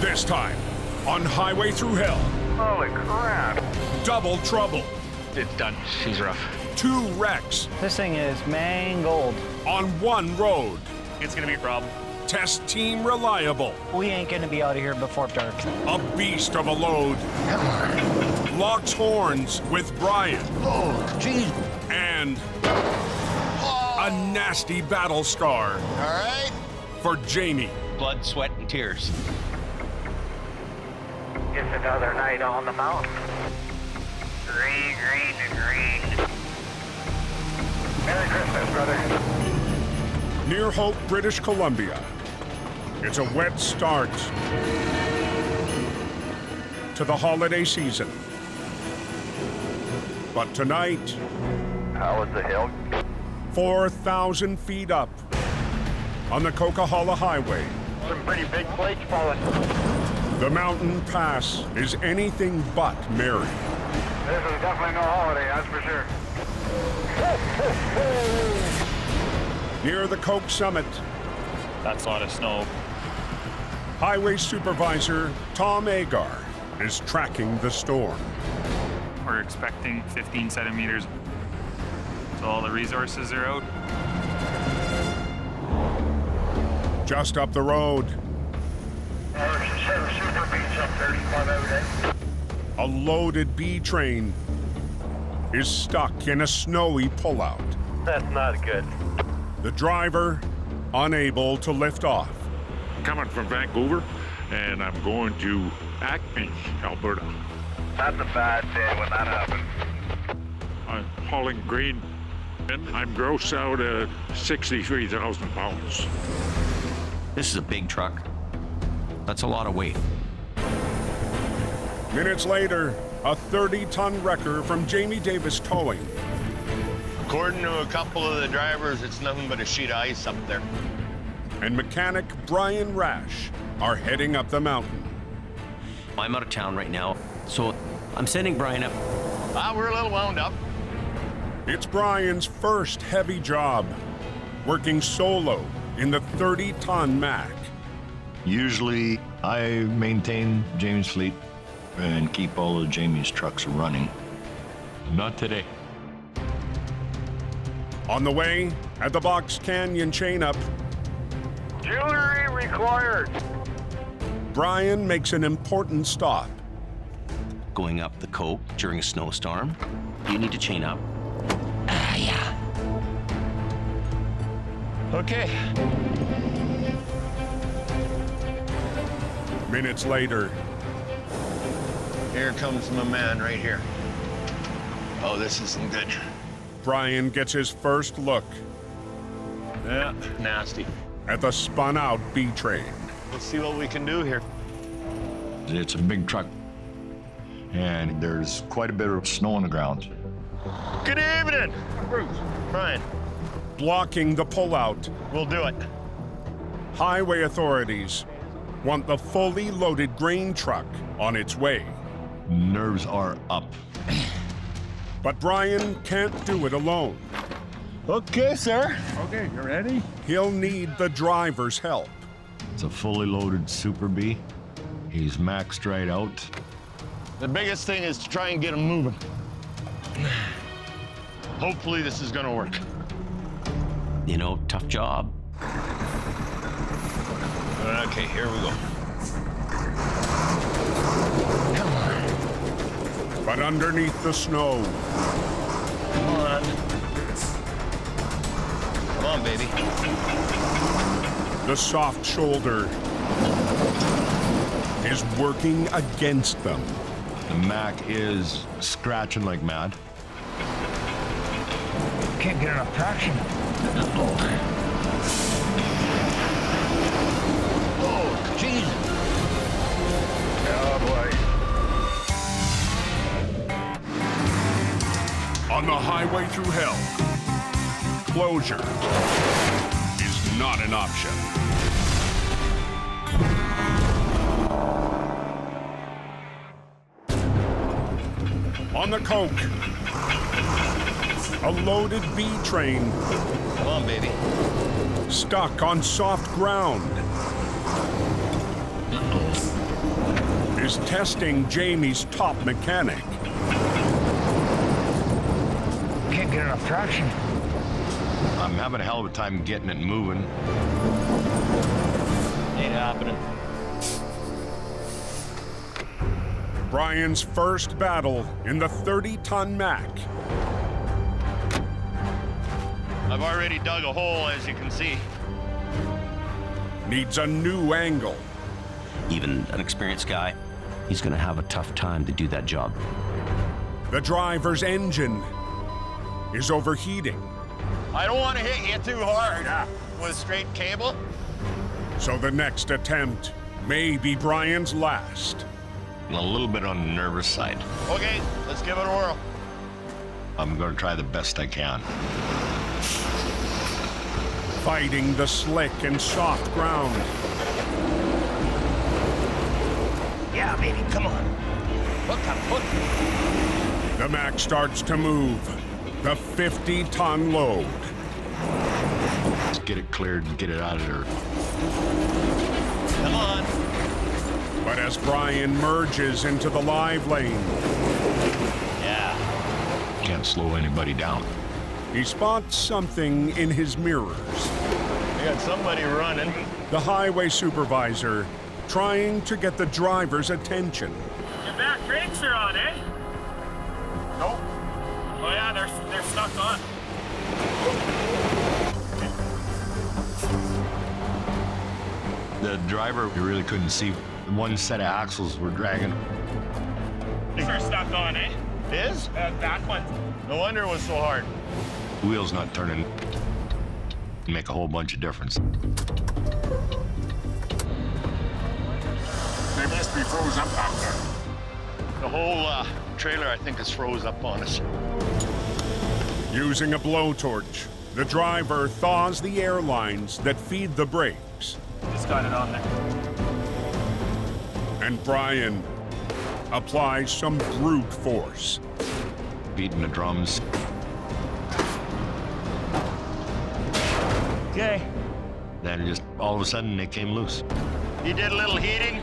This time, on Highway Thru Hell. Holy crap. Double trouble. It's done. She's rough. 2 wrecks This thing is mangled. on one road. It's gonna be a problem. Test team reliable. We ain't gonna be out of here before dark. A beast of a load. Locks horns with Brian. Oh, jeez. And a nasty battle scar All right. for Jamie. Blood, sweat, and tears. It's another night on the mountain. Green, green, and green. Merry Christmas, brother. Near Hope, British Columbia. It's a wet start to the holiday season. But tonight, How was the hill? 4,000 feet up on the Coquihalla Highway, Some pretty big flakes falling. the mountain pass is anything but merry. This is definitely no holiday, that's for sure. Near the Coke Summit, That's a lot of snow. Highway Supervisor Tom Agar is tracking the storm. We're expecting 15 centimeters. So all the resources are out. Just up the road, There's a set of super beats up 35 every day. a loaded B train is stuck in a snowy pullout. That's not good. The driver unable to lift off. Coming from Vancouver, and I'm going to Acme, Alberta. That's a bad day when that happens. I'm hauling grain, and I'm gross out at 63,000 pounds. This is a big truck. That's a lot of weight. Minutes later, a 30-ton wrecker from Jamie Davis Towing According to a couple of the drivers, it's nothing but a sheet of ice up there. and mechanic Brian Rash are heading up the mountain. I'm out of town right now, so I'm sending Brian up. We're a little wound up. It's Brian's first heavy job, working solo in the 30-ton Mack. Usually, I maintain Jamie's fleet and keep all of Jamie's trucks running. Not today. On the way, at the Box Canyon chain-up, Jewelry required. Brian makes an important stop. Going up the Coke during a snowstorm, you need to chain up. Yeah. Okay. Minutes later, Here comes my man right here. Oh, this isn't good. Brian gets his first look Yeah, nasty. at the spun-out B train. Let's see what we can do here. It's a big truck, and there's quite a bit of snow on the ground. Good evening. Bruce. Brian, Blocking the pullout, we'll do it. highway authorities want the fully loaded grain truck on its way. Nerves are up. But Brian can't do it alone. Okay, sir. Okay, you ready? He'll need the driver's help. It's a fully loaded Super B. He's maxed right out. The biggest thing is to try and get him moving. Hopefully this is gonna work. You know, tough job. Okay, here we go. But underneath the snow, Come on. Come on, baby. the soft shoulder is working against them. The Mac is scratching like mad. Can't get enough traction. Oh, Jesus. Oh, boy. On the highway through hell, closure is not an option. On the Coke, a loaded B train Come on, baby. stuck on soft ground. is testing Jamie's top mechanic. Can't get enough traction. I'm having a hell of a time getting it moving. Ain't happening. Brian's first battle in the 30-ton Mac. I've already dug a hole, as you can see. Needs a new angle. Even an experienced guy, he's gonna have a tough time to do that job. The driver's engine is overheating, I don't want to hit you too hard with straight cable. so the next attempt may be Brian's last. A little bit on the nervous side. Okay, let's give it a whirl. I'm going to try the best I can. Fighting the slick and soft ground. Yeah, baby, come on. The Mac starts to move. The 50-ton load. Let's get it cleared and get it out of there. Come on. But as Brian merges into the live lane, Can't slow anybody down. he spots something in his mirrors. We got somebody running. The highway supervisor trying to get the driver's attention. Your back brakes are on, eh? Nope. Oh yeah, they're stuck on. The driver, you really couldn't see. One set of axles were dragging. These are stuck on, eh? Is? Back ones. No wonder it was so hard. The wheel's not turning. Make a whole bunch of difference. They must be froze up out there. The whole trailer, I think, is froze up on us. Using a blowtorch, the driver thaws the air lines that feed the brakes. Just got it on there. And Brian applies some brute force. Beating the drums. Okay. Then just all of a sudden they came loose. He did a little heating.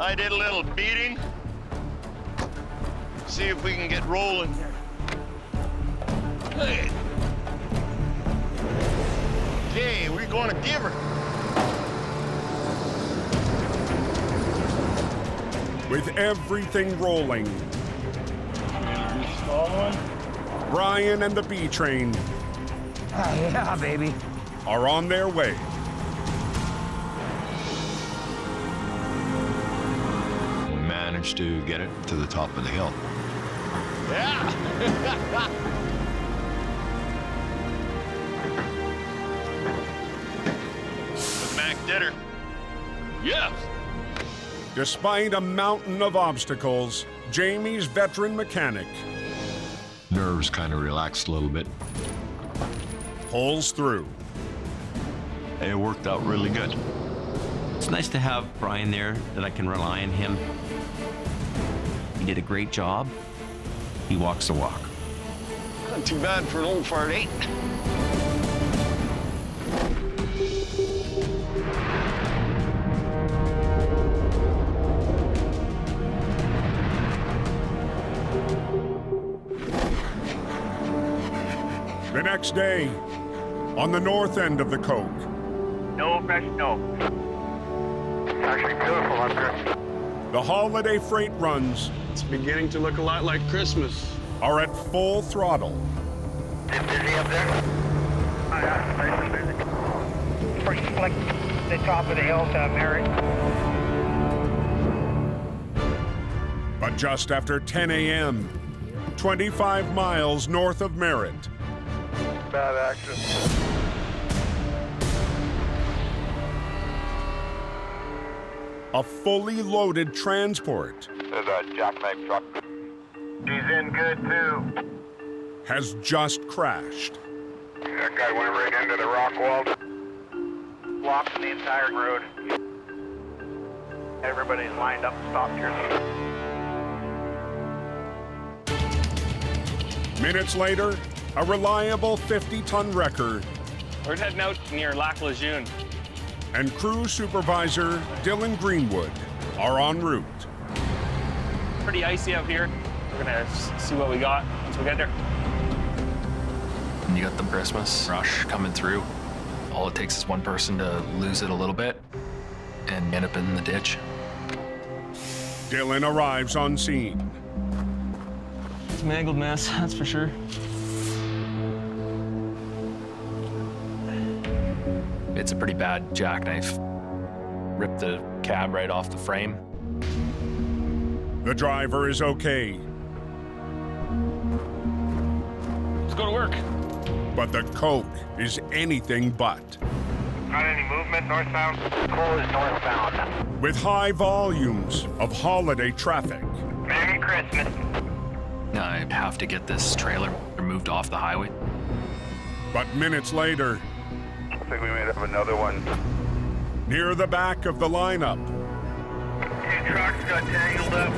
I did a little beating. See if we can get rolling. Hey. Okay, we're going to give her. With everything rolling, Brian and the B train Yeah, baby. are on their way. We managed to get it to the top of the hill. Yeah. But Mac did her. Yes. Despite a mountain of obstacles, Jamie's veteran mechanic Nerves kind of relaxed a little bit. pulls through. It worked out really good. It's nice to have Brian there, that I can rely on him. He did a great job. He walks the walk. Not too bad for an old fart, eh? The next day, on the north end of the Coke, No fresh snow. It's actually beautiful up here. the holiday freight runs It's beginning to look a lot like Christmas. are at full throttle. Is it busy up there? Oh, yeah, nice and busy. Pretty slick, the top of the hill to Merritt. But just after 10 a.m., 25 miles north of Merritt, Bad action. a fully loaded transport There's a jackknife truck. He's in good, too. has just crashed. That guy went right into the rock wall. Blocking the entire road. Everybody's lined up and stopped here. Minutes later, a reliable 50-ton wrecker We're heading out near Lac Lejeune. and crew supervisor Dylan Greenwood are en route. pretty icy out here. We're gonna see what we got once we get there. And you got the Christmas rush coming through. All it takes is one person to lose it a little bit and end up in the ditch. Dylan arrives on scene. It's a mangled mess, that's for sure. It's a pretty bad jackknife. Ripped the cab right off the frame. The driver is okay, Let's go to work. but the coke is anything but. Got any movement northbound? Closed northbound. With high volumes of holiday traffic, Merry Christmas. I have to get this trailer moved off the highway. but minutes later, I think we may have another one. near the back of the lineup, 2 trucks got tangled up.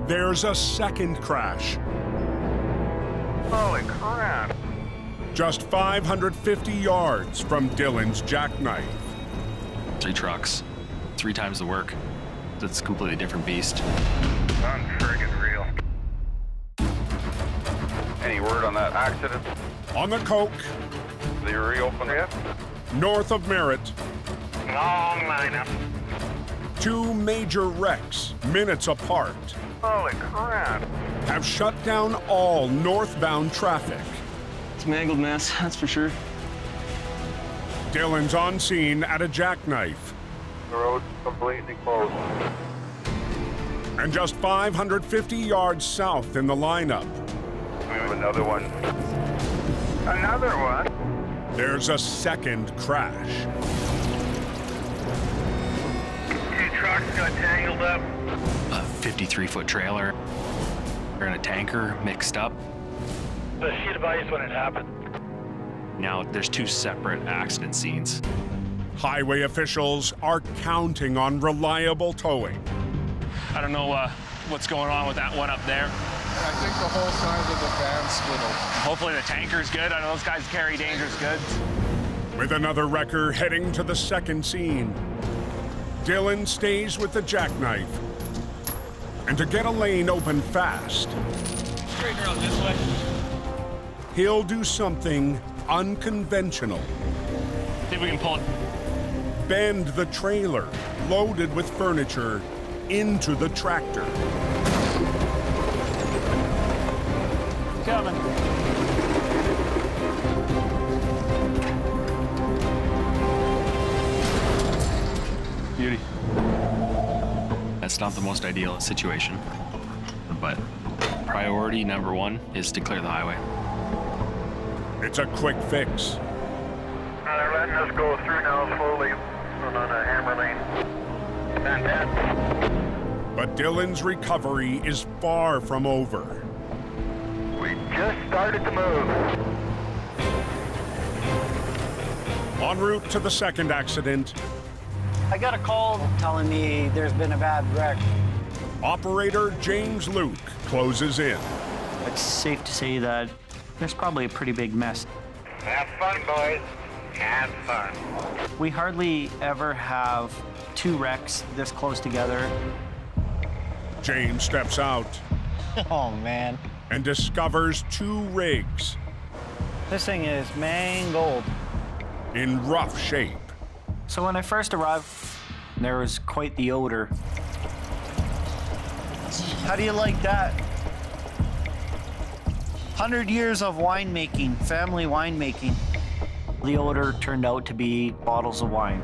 there's a second crash. Holy crap. Just 550 yards from Dylan's jackknife. 3 trucks, 3 times the work. It's a completely different beast. Unfriggin' real. Any word on that accident? On the coke, Did they reopen it? north of Merritt, Long lineup. 2 major wrecks, minutes apart, Holy crap. have shut down all northbound traffic. It's a mangled mess, that's for sure. Dylan's on scene at a jackknife, The road's completely closed. and just 550 yards south in the lineup, We have another one. Another one? there's a second crash. 2 trucks got tangled up. A 53-foot trailer and a tanker mixed up. The sheet of ice when it happened. Now there's 2 separate accident scenes. Highway officials are counting on reliable towing. I don't know what's going on with that one up there. I think the whole side of the van split open. Hopefully the tanker's good. I know those guys carry dangerous goods. With another wrecker heading to the second scene, Dylan stays with the jackknife. And to get a lane open fast, Straighten her out this way. he'll do something unconventional. See if we can pull it. Bend the trailer, loaded with furniture, into the tractor. Coming. Beauty. That's not the most ideal situation, but priority number 1 is to clear the highway. It's a quick fix. They're letting us go through now slowly on a hammer lane. Fantastic. But Dylan's recovery is far from over. We just started to move. En route to the second accident, I got a call telling me there's been a bad wreck. operator James Luke closes in. It's safe to say that there's probably a pretty big mess. Have fun, boys. Have fun. We hardly ever have 2 wrecks this close together. James steps out Oh, man. and discovers 2 rigs This thing is mangled. in rough shape. So when I first arrived, there was quite the odor. How do you like that? 100 years of winemaking, family winemaking. The odor turned out to be bottles of wine.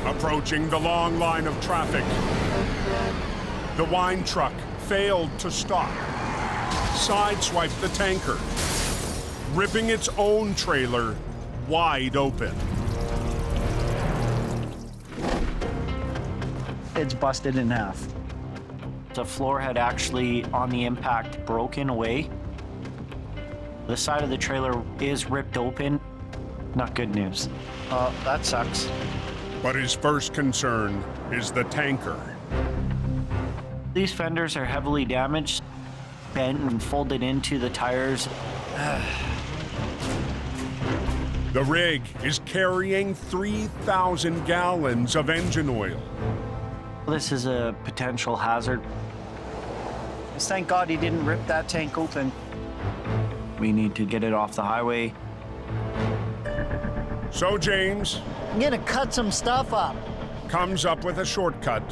Approaching the long line of traffic, the wine truck failed to stop, sideswiped the tanker, ripping its own trailer wide open. It's busted in half. The floor had actually, on the impact, broken away. The side of the trailer is ripped open. Not good news. That sucks. But his first concern is the tanker. These fenders are heavily damaged, bent and folded into the tires. The rig is carrying 3,000 gallons of engine oil. This is a potential hazard. Just thank God he didn't rip that tank open. We need to get it off the highway. So James I'm gonna cut some stuff up. comes up with a shortcut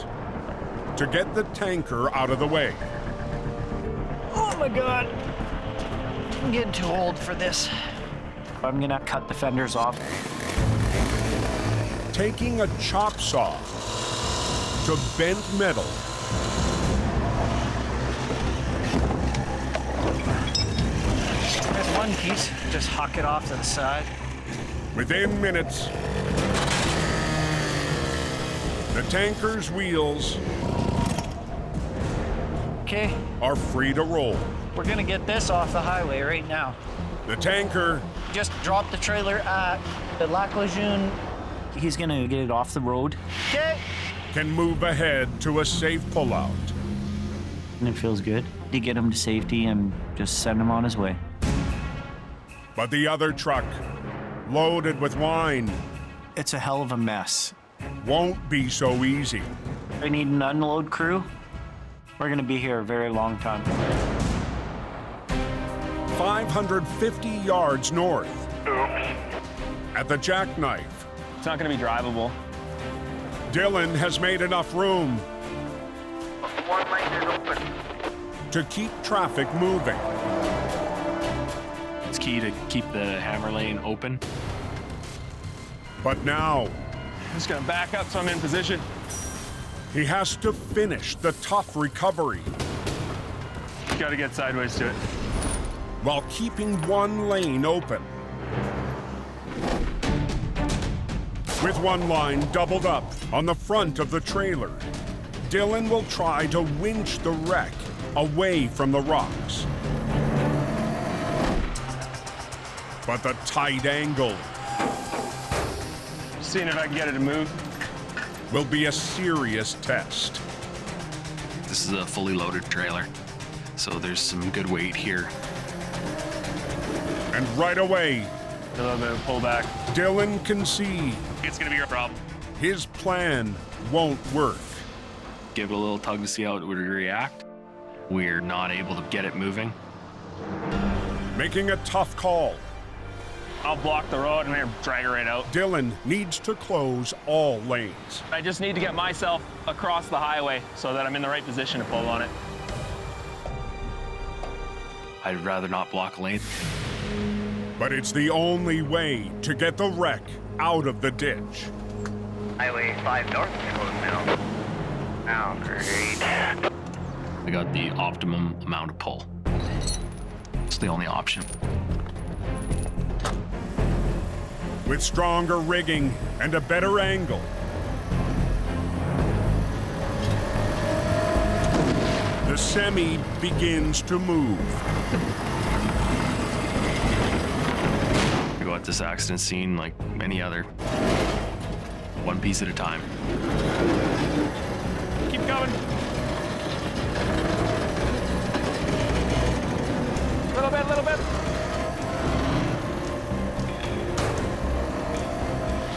to get the tanker out of the way. Oh my God. I'm getting too old for this. I'm gonna cut the fenders off. Taking a chop saw to bent metal. There's one piece. Just huck it off to the side. Within minutes, the tanker's wheels Okay, are free to roll. we're gonna get this off the highway right now. The tanker Just drop the trailer at the Lac Lejeune. He's gonna get it off the road. Okay. can move ahead to a safe pullout. And it feels good to get him to safety and just send him on his way. But the other truck, loaded with wine, It's a hell of a mess. won't be so easy. I need an unload crew. We're gonna be here a very long time. 550 yards north. At the Jackknife, It's not gonna be drivable. Dylan has made enough room One lane is open. to keep traffic moving. It's key to keep the hammer lane open. But now I'm just gonna back up so I'm in position. he has to finish the tough recovery Gotta get sideways to it. while keeping one lane open. With one line doubled up on the front of the trailer, Dylan will try to winch the wreck away from the rocks. But the tight angle Seeing if I can get it to move. will be a serious test. This is a fully loaded trailer, so there's some good weight here. And right away, A little bit of pullback. Dylan can see It's gonna be your problem. his plan won't work. Give it a little tug to see how it would react. We're not able to get it moving. Making a tough call, I'll block the road and then drag it right out. Dylan needs to close all lanes. I just need to get myself across the highway so that I'm in the right position to pull on it. I'd rather not block a lane. But it's the only way to get the wreck out of the ditch. Highway 5 north is closed now. Oh, great. I got the optimum amount of pull. It's the only option. With stronger rigging and a better angle, the semi begins to move. I go at this accident scene like any other. One piece at a time. Keep going. Little bit.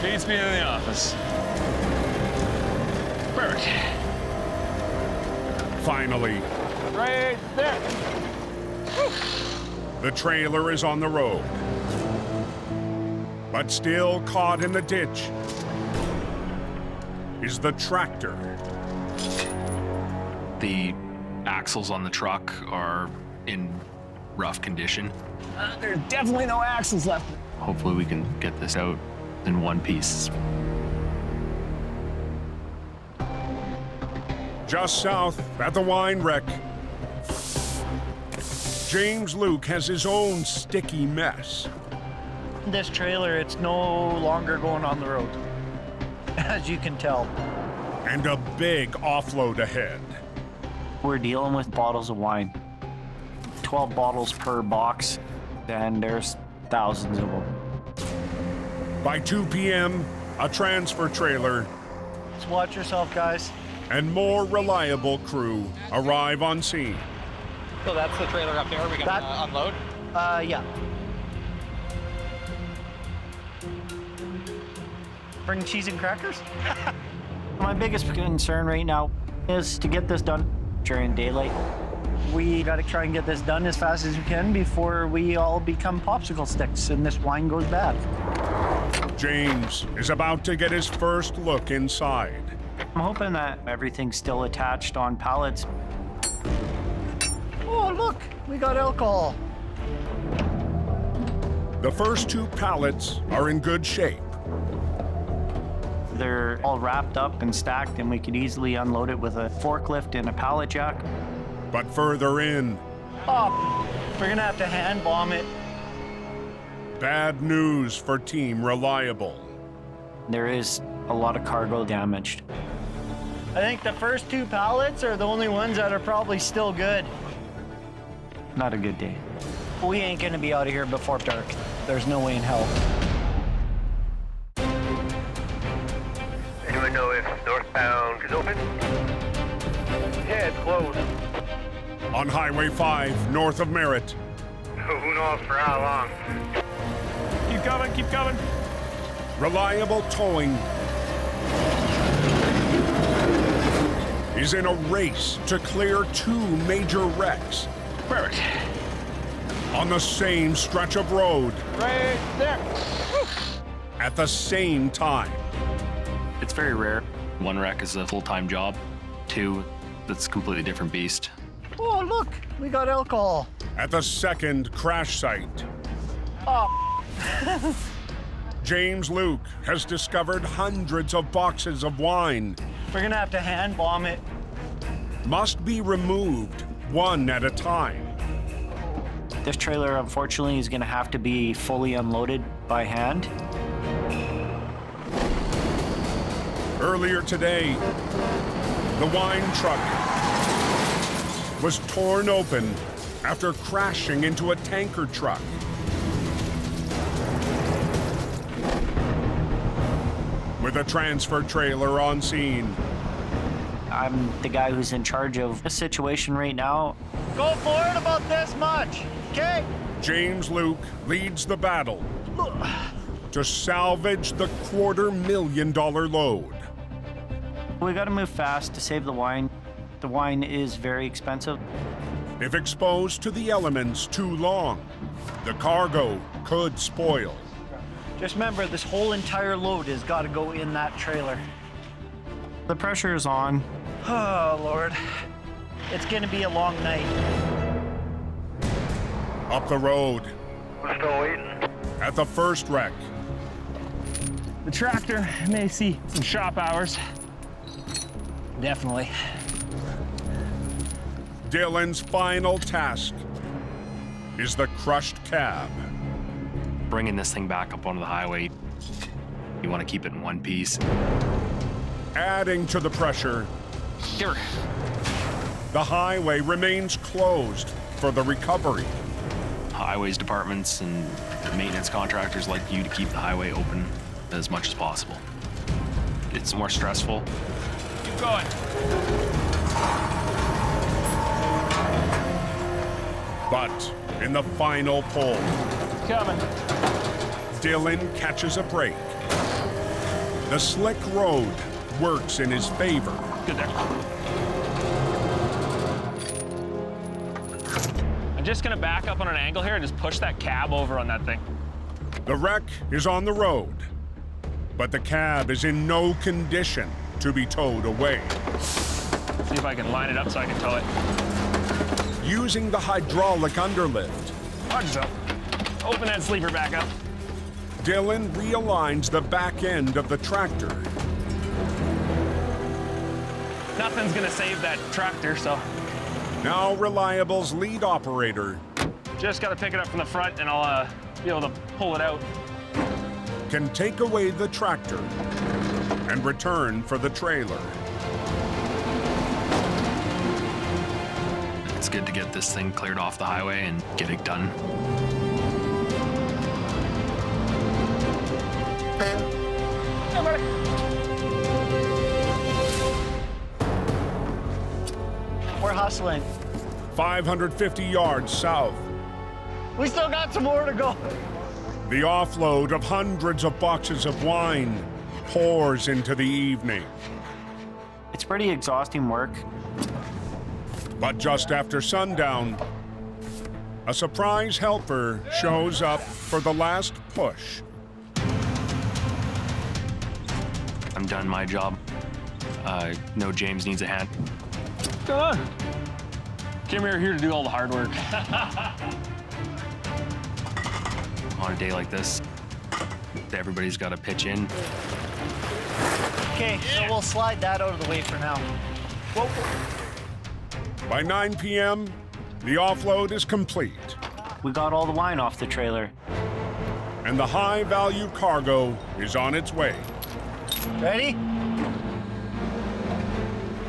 Beats me in the office. Perfect. Finally, Right there. the trailer is on the road. But still caught in the ditch is the tractor. The axles on the truck are in rough condition. There's definitely no axles left. Hopefully we can get this out in one piece. Just south at the wine wreck, James Luke has his own sticky mess. This trailer, it's no longer going on the road, as you can tell. And a big offload ahead. We're dealing with bottles of wine. 12 bottles per box, and there's thousands of them. By 2 p.m., a transfer trailer Just watch yourself, guys. and more reliable crew arrive on scene. So that's the trailer up there. We're gonna unload. Yeah. Bring cheese and crackers? My biggest concern right now is to get this done during daylight. We got to try and get this done as fast as we can before we all become popsicle sticks and this wine goes bad. James is about to get his first look inside. I'm hoping that everything's still attached on pallets. Oh, look, we got alcohol. The first 2 pallets are in good shape. They're all wrapped up and stacked, and we could easily unload it with a forklift and a pallet jack. But further in, Oh, we're gonna have to hand bomb it. bad news for Team Reliable. There is a lot of cargo damaged. I think the first 2 pallets are the only ones that are probably still good. Not a good day. We ain't gonna be out of here before dark. There's no way in hell. Anyone know if northbound is open? Yeah, it's closed. On Highway 5, north of Merritt, Who knows for how long? Keep coming, keep coming. Reliable Towing is in a race to clear 2 major wrecks Perfect. on the same stretch of road Right there. at the same time. It's very rare. 1 wreck is a full-time job. 2, that's a completely different beast. Oh, look, we got alcohol. At the second crash site, Oh, James Luke has discovered hundreds of boxes of wine. we're gonna have to hand bomb it. Must be removed one at a time. This trailer, unfortunately, is gonna have to be fully unloaded by hand. Earlier today, the wine truck was torn open after crashing into a tanker truck. With a transfer trailer on scene, I'm the guy who's in charge of the situation right now. Go for it about this much, okay? James Luke leads the battle to salvage the $250,000 load. We gotta move fast to save the wine. The wine is very expensive. If exposed to the elements too long, the cargo could spoil. Just remember, this whole entire load has got to go in that trailer. The pressure is on. Oh, Lord. It's gonna be a long night. Up the road, We're still waiting. at the first wreck, The tractor may see some shop hours. Definitely. Dylan's final task is the crushed cab. Bringing this thing back up onto the highway, you want to keep it in one piece. Adding to the pressure, Here. the highway remains closed for the recovery. Highways departments and maintenance contractors like you to keep the highway open as much as possible. It's more stressful. Keep going. But in the final pull, Coming. Dylan catches a break. The slick road works in his favor. Good there. I'm just gonna back up on an angle here and just push that cab over on that thing. The wreck is on the road, but the cab is in no condition to be towed away. See if I can line it up so I can tow it. Using the hydraulic underlift, Watch yourself. Open that sleeper back up. Dylan realigns the back end of the tractor. Nothing's gonna save that tractor, so Now Reliable's lead operator just gotta pick it up from the front and I'll be able to pull it out. can take away the tractor and return for the trailer. It's good to get this thing cleared off the highway and get it done. We're hustling. 550 yards south, We still got some more to go. the offload of hundreds of boxes of wine pours into the evening. It's pretty exhausting work. But just after sundown, a surprise helper shows up for the last push. I'm done my job. No, James needs a hand. What's going on? Came here to do all the hard work. On a day like this, everybody's got to pitch in. Okay, so we'll slide that out of the way for now. Whoa. By 9 p.m., the offload is complete. We got all the wine off the trailer. And the high-value cargo is on its way. Ready?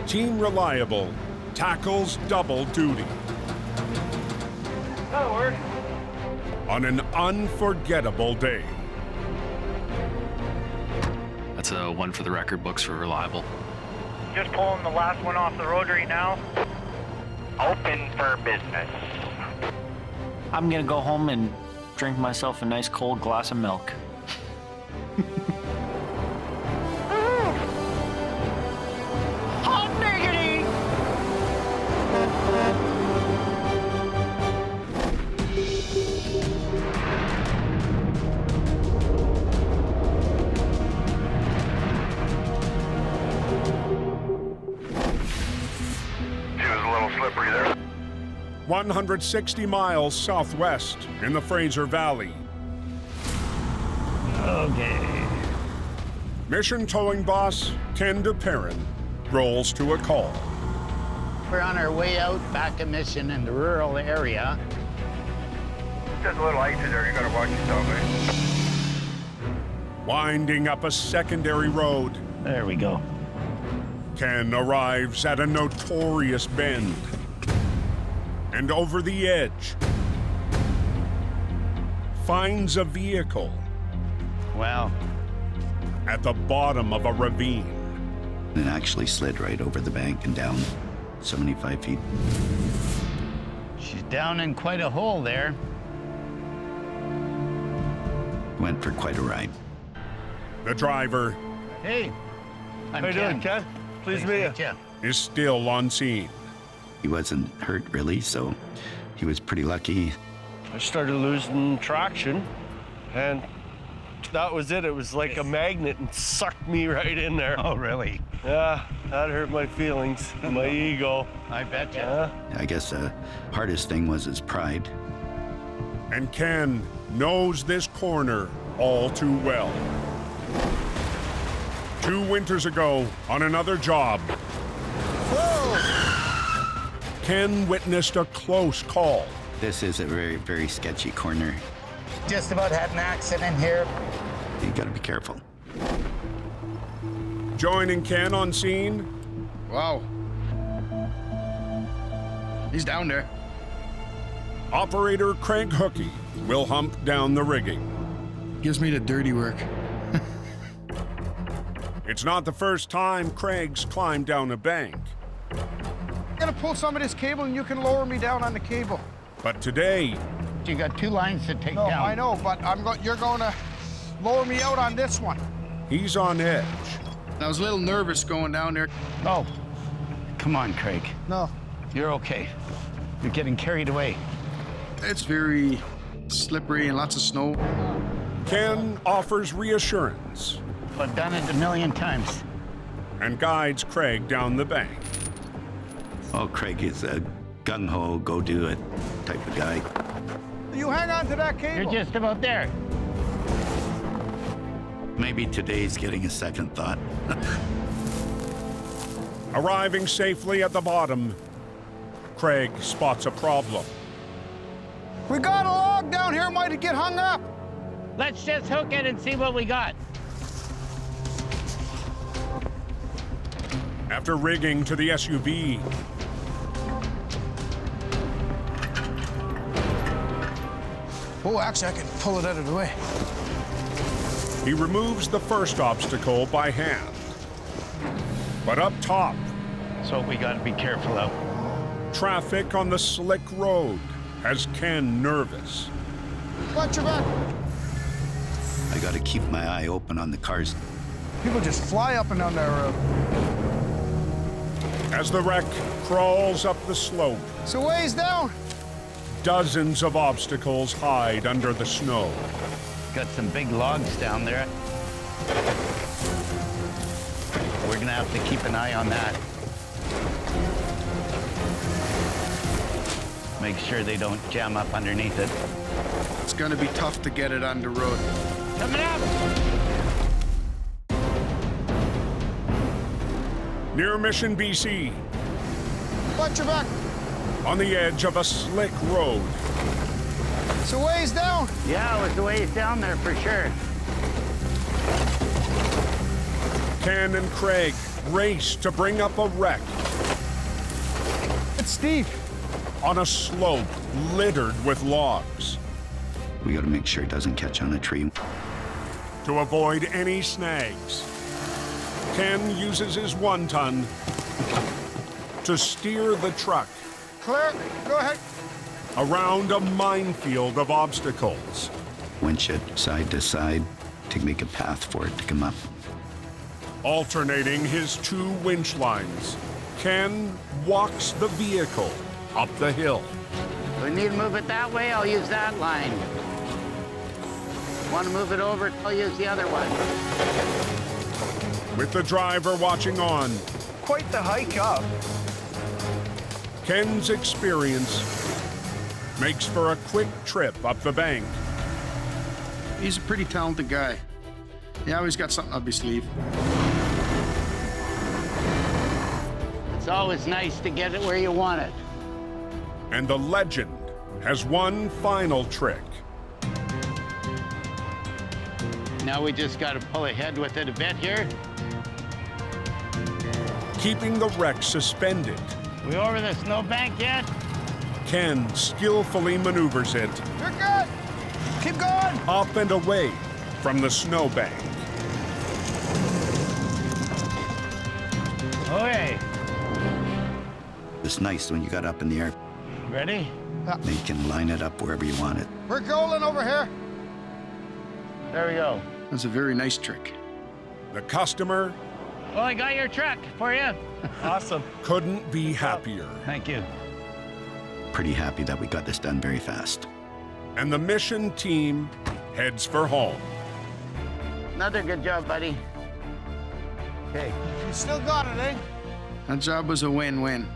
Team Reliable tackles double duty. That'll work. On an unforgettable day. That's a one for the record books for reliable. Just pulling the last one off the rotary now. Open for business. I'm gonna go home and drink myself a nice cold glass of milk. Hot diggity! She was a little slippery there. 160 miles southwest in the Fraser Valley. Okay. Mission towing boss Ken DePerrin rolls to a call. We're on our way out back a mission in the rural area. There's a little icy there. You gotta watch yourself, eh? Winding up a secondary road, There we go. Ken arrives at a notorious bend. And over the edge, finds a vehicle. Wow. At the bottom of a ravine. It actually slid right over the bank and down 75 feet. She's down in quite a hole there. Went for quite a ride. The driver Hey, I'm How you doing, Ken? Pleased to meet you. is still on scene. He wasn't hurt really, so he was pretty lucky. I started losing traction, and that was it. It was like a magnet and sucked me right in there. Oh, really? Yeah, that hurt my feelings, my ego. I bet you. I guess the hardest thing was his pride. And Ken knows this corner all too well. 2 winters ago, on another job, Ken witnessed a close call. This is a very, very sketchy corner. Just about had an accident here. You gotta be careful. Joining Ken on scene, Wow. He's down there. operator Craig Hookey will hump down the rigging. Gives me the dirty work. It's not the first time Craig's climbed down a bank, I'm gonna pull some of this cable and you can lower me down on the cable. but today You got 2 lines to take No, down. I know, but you're gonna lower me out on this one. he's on edge. I was a little nervous going down there. Oh, come on, Craig. No, You're okay. You're getting carried away. it's very slippery and lots of snow. Ken offers reassurance I've done it a million times. and guides Craig down the bank. Oh, Craig is a gung-ho, go do it type of guy. You hang on to that cable. You're just about there. Maybe today's getting a second thought. Arriving safely at the bottom, Craig spots a problem. We got a log down here, might get hung up. Let's just hook it and see what we got. After rigging to the SUV, Oh, actually, I can pull it out of the way. he removes the first obstacle by hand. But up top, So we gotta be careful out. traffic on the slick road has Ken nervous. Watch your back. I gotta keep my eye open on the cars. People just fly up and down that road. As the wreck crawls up the slope, It's a ways down. dozens of obstacles hide under the snow. Got some big logs down there. We're gonna have to keep an eye on that. Make sure they don't jam up underneath it. It's gonna be tough to get it on the road. Coming up! Near Mission, BC, Watch your back. on the edge of a slick road, It's a ways down. Yeah, it was a ways down there for sure. Ken and Craig race to bring up a wreck It's steep. on a slope littered with logs. We got to make sure it doesn't catch on a tree. To avoid any snags, Ken uses his 1-ton to steer the truck Clear. Go ahead. around a minefield of obstacles. Winch it side to side to make a path for it to come up. Alternating his 2 winch lines, Ken walks the vehicle up the hill. We need to move it that way, I'll use that line. Want to move it over, I'll use the other one. With the driver watching on, Quite the hike up. Ken's experience makes for a quick trip up the bank. He's a pretty talented guy. He always got something up his sleeve. It's always nice to get it where you want it. And the legend has one final trick. Now we just got to pull ahead with it a bit here. Keeping the wreck suspended, We over the snowbank yet? Ken skillfully maneuvers it You're good. Keep going. up and away from the snowbank. Okay. It's nice when you got up in the air. Ready? You can line it up wherever you want it. We're going over here. There we go. That's a very nice trick. The customer Well, I got your truck for you. Awesome. couldn't be happier. Thank you. Pretty happy that we got this done very fast. And the mission team heads for home. Another good job, buddy. Okay. You still got it, eh? That job was a win-win.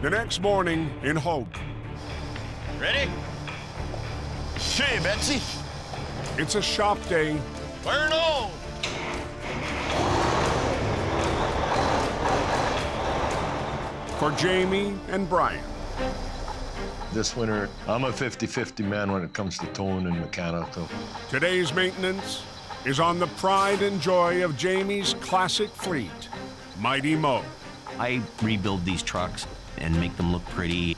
The next morning in Hope, Ready? Hey, Betsy. it's a shop day Where no? for Jamie and Brian. This winter, I'm a 50-50 man when it comes to towing and mechanical. Today's maintenance is on the pride and joy of Jamie's classic fleet, Mighty Mo. I rebuild these trucks and make them look pretty,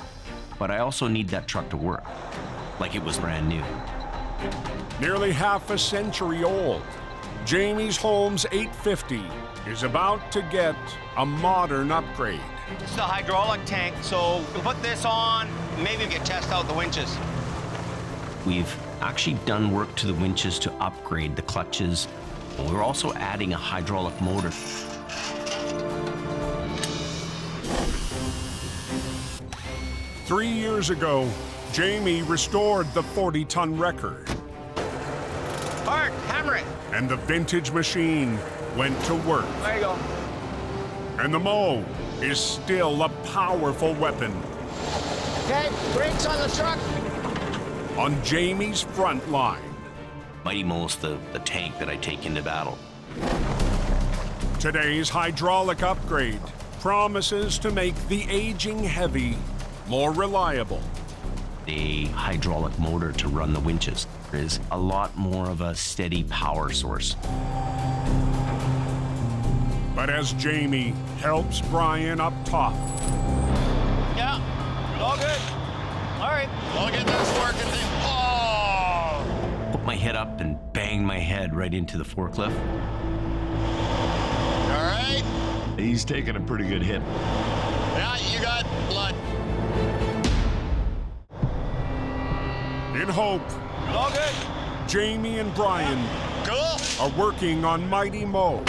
but I also need that truck to work like it was brand new. Nearly half a century old, Jamie's Holmes 850 is about to get a modern upgrade. This is a hydraulic tank, so we'll put this on, maybe we can test out the winches. We've actually done work to the winches to upgrade the clutches. We're also adding a hydraulic motor. Three years ago, Jamie restored the 40-ton record, Hard, hammer it. and the vintage machine went to work. There you go. And the Mo is still a powerful weapon Okay, brakes on the truck. on Jamie's front line. Mighty Mo's the tank that I take into battle. Today's hydraulic upgrade promises to make the aging heavy more reliable. The hydraulic motor to run the winches is a lot more of a steady power source. But as Jamie helps Brian up top, Yeah, all good. All right. I'll get this working thing. Oh! Put my head up and bang my head right into the forklift. All right. He's taking a pretty good hit. Yeah, you got blood. In hope, All good. Jamie and Brian Cool. are working on Mighty Mo.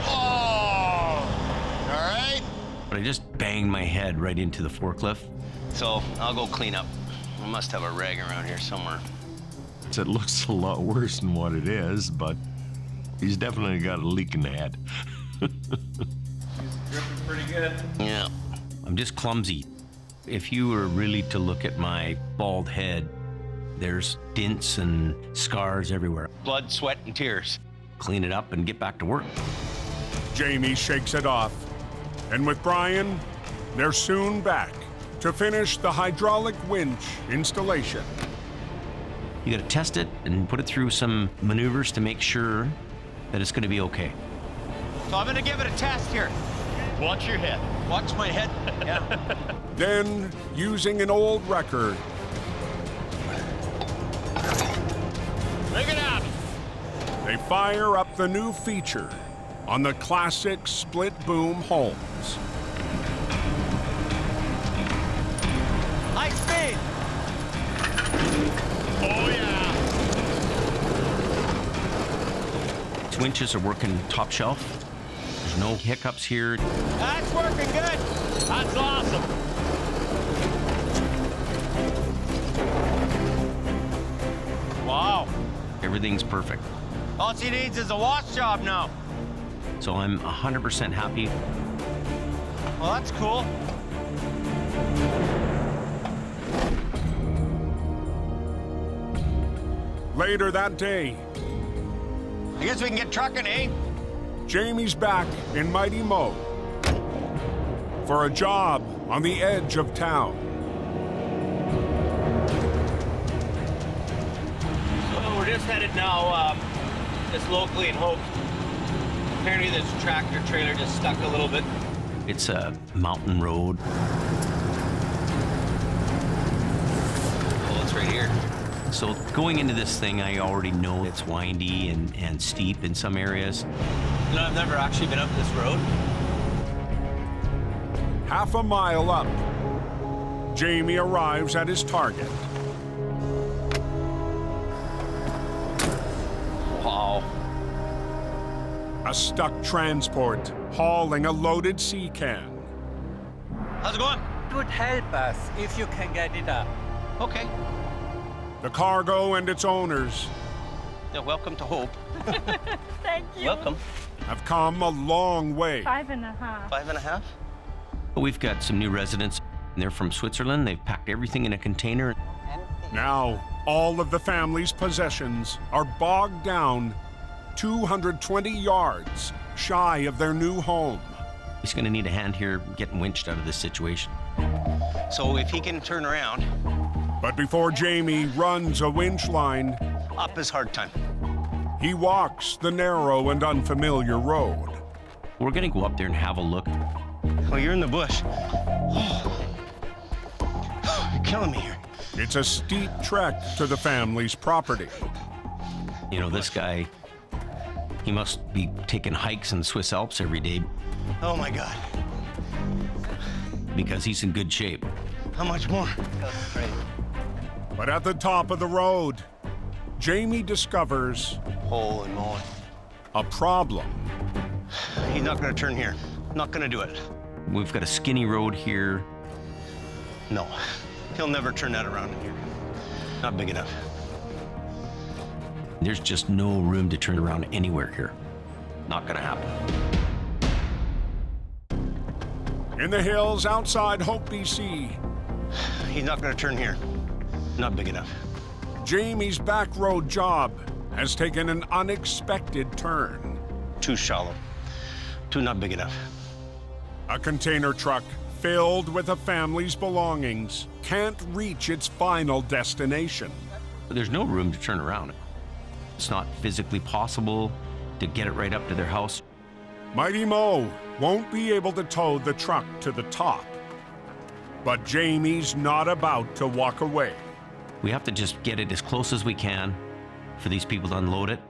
Oh. All right. But I just banged my head right into the forklift. So I'll go clean up. I must have a rag around here somewhere. It looks a lot worse than what it is, but he's definitely got a leak in the head. Dripping pretty good. Yeah. I'm just clumsy. If you were really to look at my bald head, there's dints and scars everywhere. Blood, sweat, and tears. Clean it up and get back to work. Jamie shakes it off. And with Brian, they're soon back to finish the hydraulic winch installation. You gotta test it and put it through some maneuvers to make sure that it's gonna be okay. So I'm gonna give it a test here. Watch your head. Watch my head. Yeah. Then, using an old record, Make it out. they fire up the new feature on the classic split boom Holmes. High speed. Oh, yeah. These winches are working top shelf. There's no hiccups here. That's working good. That's awesome. Wow. Everything's perfect. All she needs is a wash job now. So I'm 100% happy. Well, that's cool. Later that day, I guess we can get trucking, eh? Jamie's back in Mighty Mo for a job on the edge of town. So we're just headed now, just locally in Hope. Apparently this tractor trailer just stuck a little bit. It's a mountain road. Oh, it's right here. So going into this thing, I already know it's windy and steep in some areas. You know, I've never actually been up this road. Half a mile up, Jamie arrives at his target. Wow. A stuck transport hauling a loaded sea can. How's it going? It would help us if you can get it up. Okay. The cargo and its owners Yeah, welcome to Hope. Thank you. Welcome. have come a long way. 5.5. 5.5? We've got some new residents. They're from Switzerland. They've packed everything in a container. Now, all of the family's possessions are bogged down 220 yards shy of their new home. He's going to need a hand here getting winched out of this situation. So if he can turn around. But before Jamie runs a winch line, up is hard time. He walks the narrow and unfamiliar road. We're going to go up there and have a look. Oh, you're in the bush. You're killing me here. It's a steep trek to the family's property. You know, this guy, he must be taking hikes in the Swiss Alps every day. Oh my God. Because he's in good shape. How much more? But at the top of the road, Jamie discovers holy moly, a problem. He's not gonna turn here. Not gonna do it. We've got a skinny road here. No, he'll never turn that around in here. Not big enough. There's just no room to turn around anywhere here. Not gonna happen. In the hills outside Hope, BC, he's not gonna turn here. Not big enough. Jamie's back road job has taken an unexpected turn. Too shallow. Too not big enough. A container truck filled with a family's belongings can't reach its final destination. There's no room to turn around. It's not physically possible to get it right up to their house. Mighty Mo won't be able to tow the truck to the top. But Jamie's not about to walk away. We have to just get it as close as we can for these people to unload it.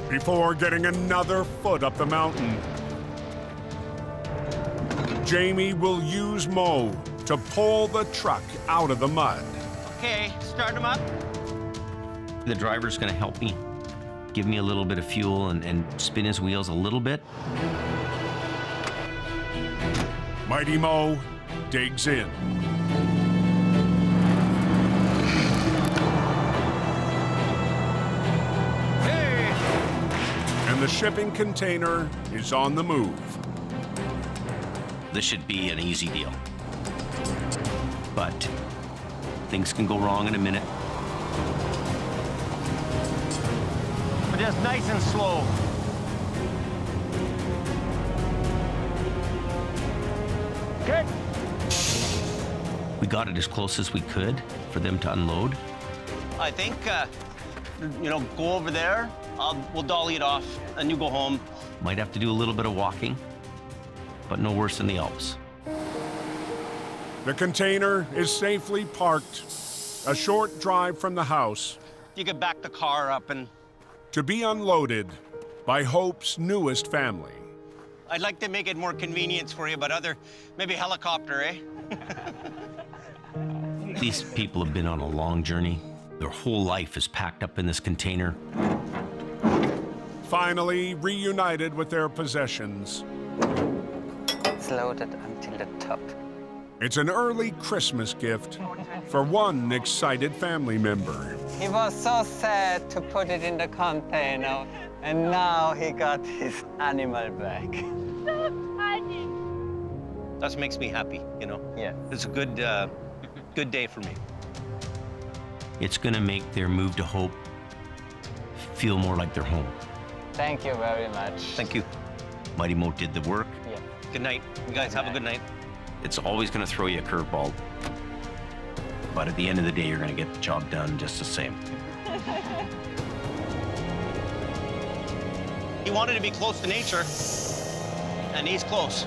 Before getting another foot up the mountain, Jamie will use Mo to pull the truck out of the mud. Okay, start him up. The driver's gonna help me, give me a little bit of fuel and spin his wheels a little bit. Mighty Mo digs in. Hey! And the shipping container is on the move. This should be an easy deal. But things can go wrong in a minute. We're just nice and slow. Okay. We got it as close as we could for them to unload. I think, go over there. We'll dolly it off, and you go home. Might have to do a little bit of walking, but no worse than the Alps. The container is safely parked a short drive from the house. You can back the car up and... To be unloaded by Hope's newest family. I'd like to make it more convenient for you, but maybe helicopter, eh? These people have been on a long journey. Their whole life is packed up in this container. Finally reunited with their possessions. It's loaded until the top. It's an early Christmas gift for one excited family member. He was so sad to put it in the container, and now he got his animal back. That makes me happy, Yeah. It's a good day for me. It's gonna make their move to Hope feel more like their home. Thank you very much. Thank you. Mighty Mo did the work. Yeah. Good night. You guys have a good night. It's always gonna throw you a curveball. But at the end of the day, you're gonna get the job done just the same. He wanted to be close to nature, and he's close.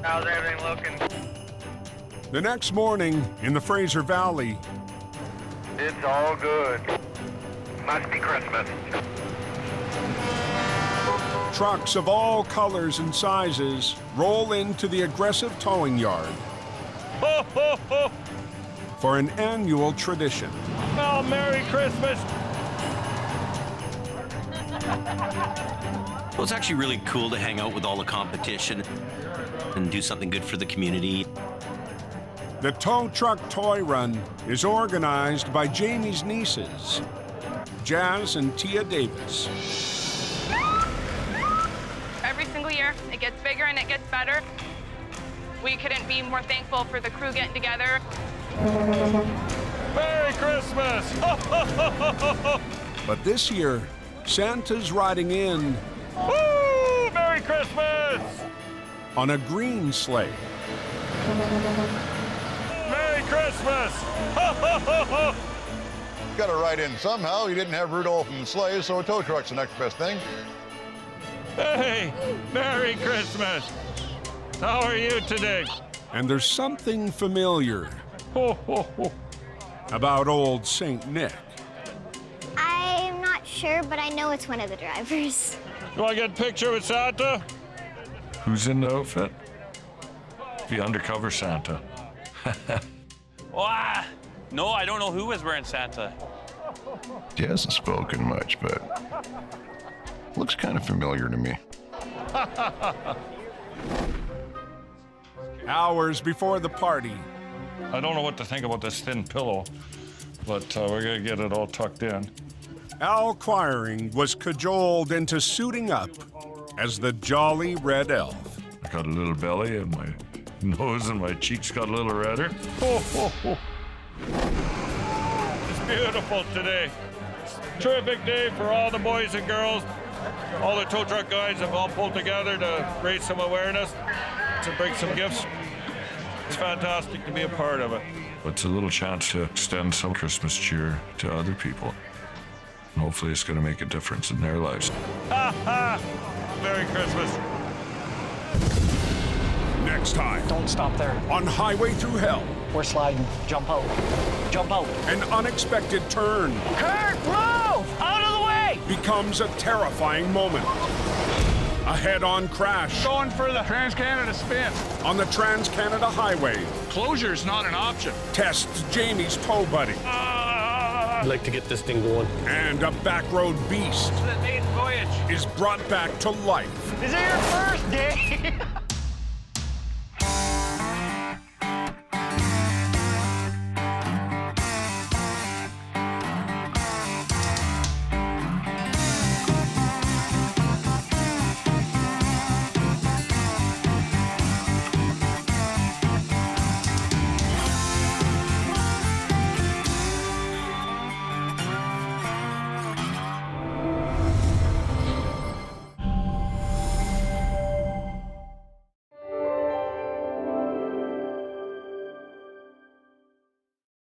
How's everything looking? The next morning in the Fraser Valley, It's all good. Must be Christmas. trucks of all colors and sizes roll into the aggressive towing yard Ho, ho, ho. for an annual tradition. Oh, Merry Christmas. Well, it's actually really cool to hang out with all the competition and do something good for the community. The Tow Truck Toy Run is organized by Jamie's nieces, Jazz and Tia Davis. Every single year, it gets bigger and it gets better. We couldn't be more thankful for the crew getting together. Merry Christmas! But this year, Santa's riding in Woo! Merry Christmas! on a green sleigh. Merry Christmas! Got to ride in somehow. He didn't have Rudolph and the sleigh, so a tow truck's the next best thing. Hey, Merry Christmas! How are you today? And there's something familiar about old St. Nick. I'm not sure, but I know it's one of the drivers. You want to get a picture with Santa? Who's in the outfit? The undercover Santa. Wow. No, I don't know who was wearing Santa. He hasn't spoken much, but looks kind of familiar to me. Hours before the party, I don't know what to think about this thin pillow, but we're gonna get it all tucked in. Al Quiring was cajoled into suiting up as the jolly red elf. I got a little belly and my nose and my cheeks got a little redder. It's beautiful today. Terrific day for all the boys and girls. All the tow truck guys have all pulled together to raise some awareness, to bring some gifts. It's fantastic to be a part of it. It's a little chance to extend some Christmas cheer to other people. And hopefully it's going to make a difference in their lives. Ha ha! Merry Christmas. Next time. Don't stop there. On Highway Thru Hell. We're sliding. Jump out. Jump out. An unexpected turn. Kurt, move! Out of the way! Becomes a terrifying moment. A head-on crash Going for the Trans-Canada spin. on the Trans-Canada Highway Closure's not an option. tests Jamie's tow buddy. I'd like to get this thing going. And a backroad beast The maiden voyage. is brought back to life Is it your first day?